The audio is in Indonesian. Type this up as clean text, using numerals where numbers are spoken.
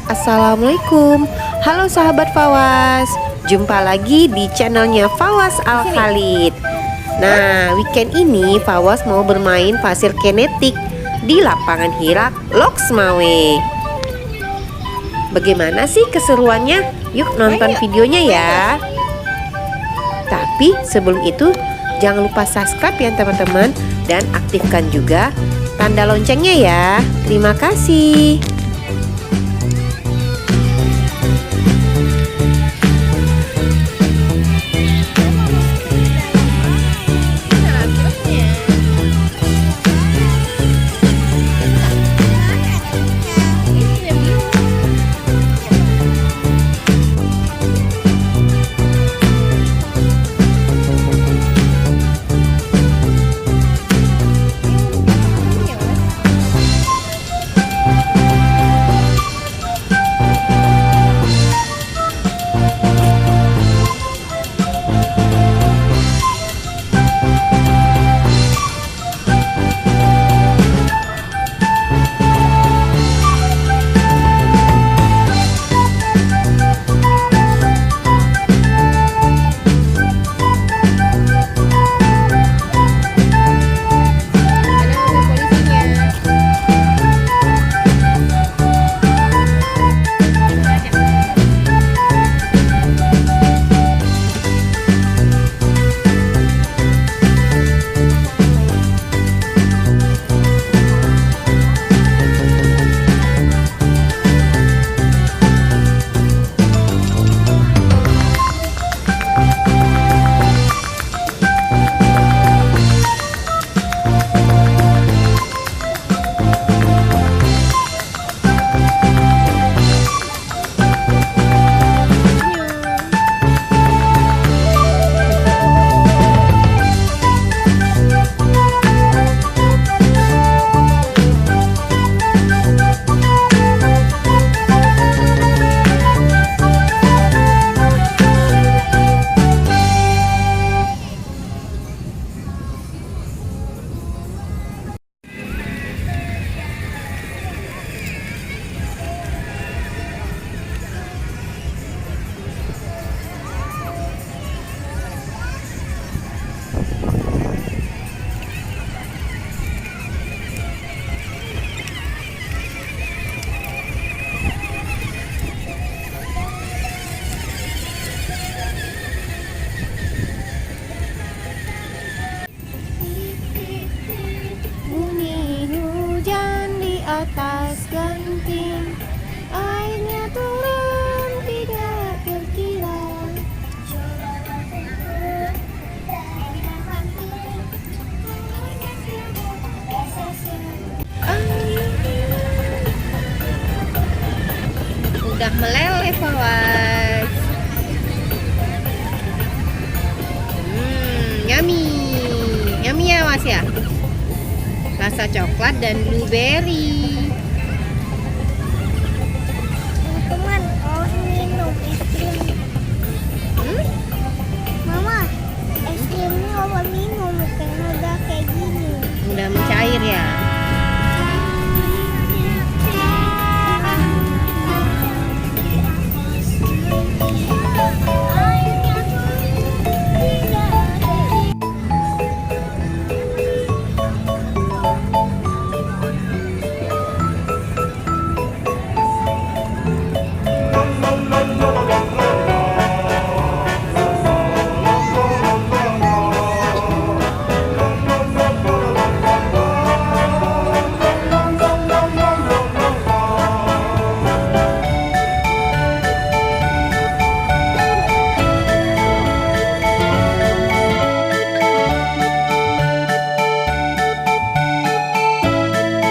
Assalamualaikum, halo sahabat Fawas. Jumpa lagi di channelnya Fawas Al Khalid. Nah, weekend ini Fawas mau bermain pasir kinetik di lapangan Hirak Loksmawe. Bagaimana sih keseruannya? Yuk nonton videonya ya. Tapi sebelum itu jangan lupa subscribe ya teman-teman, dan aktifkan juga tanda loncengnya ya. Terima kasih. Atas genting airnya turun tidak terkira. Udah meleleh Fawas. Yummy ya Mas ya. Rasa coklat dan blueberry.